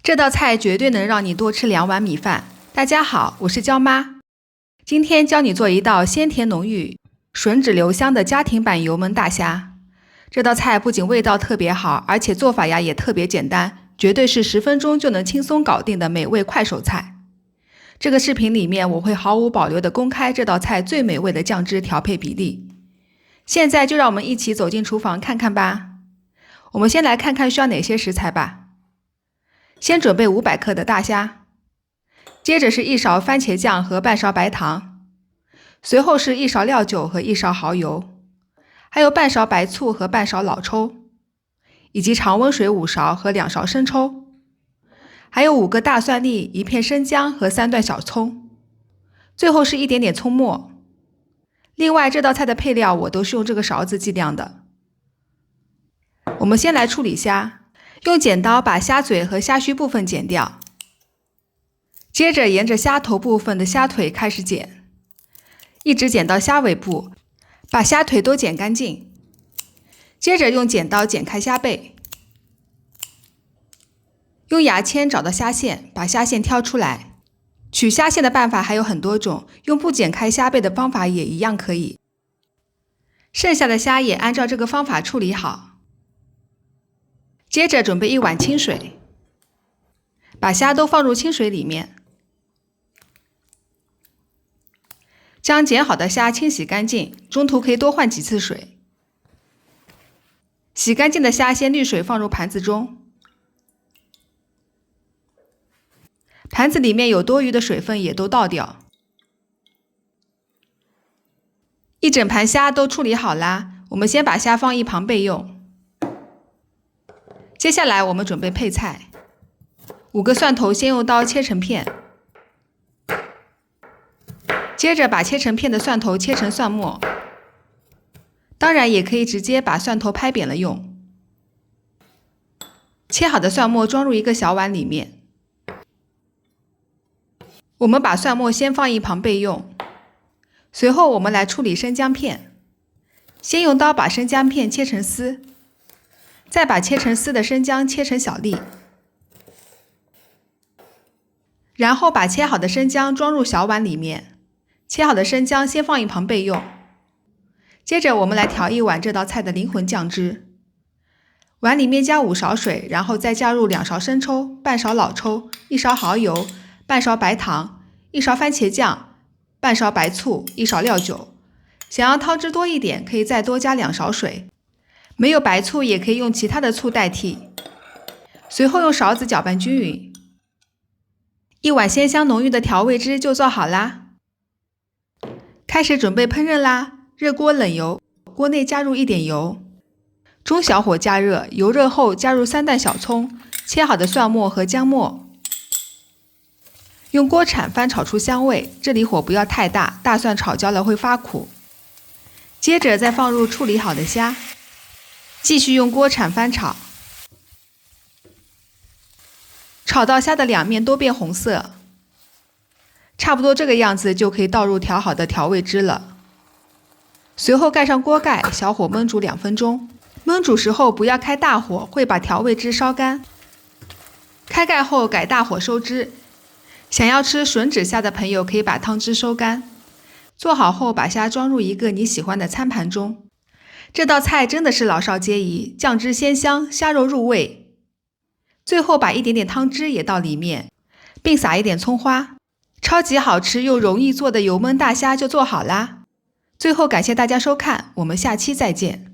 这道菜绝对能让你多吃2碗米饭。大家好，我是娇妈，今天教你做一道鲜甜浓郁、吮指留香的家庭版油焖大虾。这道菜不仅味道特别好，而且做法也特别简单，绝对是10分钟就能轻松搞定的美味快手菜。这个视频里面我会毫无保留地公开这道菜最美味的酱汁调配比例。现在就让我们一起走进厨房看看吧。我们先来看看需要哪些食材吧。先准备500克的大虾，接着是1勺番茄酱和半勺白糖，随后是1勺料酒和1勺蚝油，还有半勺白醋和半勺老抽，以及常温水5勺和2勺生抽，还有5个大蒜粒、1片生姜和3段小葱，最后是一点点葱末。另外这道菜的配料我都是用这个勺子计量的。我们先来处理虾，用剪刀把虾嘴和虾须部分剪掉，接着沿着虾头部分的虾腿开始剪，一直剪到虾尾部，把虾腿都剪干净。接着用剪刀剪开虾背，用牙签找到虾线，把虾线挑出来。取虾线的办法还有很多种，用不剪开虾背的方法也一样可以。剩下的虾也按照这个方法处理好。接着准备1碗清水，把虾都放入清水里面，将剪好的虾清洗干净，中途可以多换几次水。洗干净的虾先滤水放入盘子中，盘子里面有多余的水分也都倒掉。一整盘虾都处理好啦，我们先把虾放一旁备用。接下来我们准备配菜，5个蒜头先用刀切成片，接着把切成片的蒜头切成蒜末，当然也可以直接把蒜头拍扁了用。切好的蒜末装入一个小碗里面，我们把蒜末先放一旁备用。随后我们来处理生姜片，先用刀把生姜片切成丝，再把切成丝的生姜切成小粒，然后把切好的生姜装入小碗里面，切好的生姜先放一旁备用。接着我们来调一碗这道菜的灵魂酱汁，碗里面加5勺水，然后再加入2勺生抽、半勺老抽、1勺蚝油、半勺白糖、1勺番茄酱、半勺白醋、1勺料酒。想要汤汁多一点，可以再多加2勺水。没有白醋也可以用其他的醋代替。随后用勺子搅拌均匀，一碗鲜香浓郁的调味汁就做好啦。开始准备烹饪啦！热锅冷油，锅内加入1点油，中小火加热，油热后加入3段小葱、切好的蒜末和姜末，用锅铲翻炒出香味，这里火不要太大，大蒜炒焦了会发苦。接着再放入处理好的虾，继续用锅铲翻炒，炒到虾的2面都变红色，差不多这个样子就可以倒入调好的调味汁了。随后盖上锅盖，小火焖煮2分钟。焖煮时候不要开大火，会把调味汁烧干。开盖后改大火收汁。想要吃吮指虾的朋友可以把汤汁收干。做好后把虾装入一个你喜欢的餐盘中。这道菜真的是老少皆宜，酱汁鲜香，虾肉入味。最后把一点点汤汁也倒里面，并撒一点葱花。超级好吃又容易做的油焖大虾就做好啦！最后感谢大家收看，我们下期再见。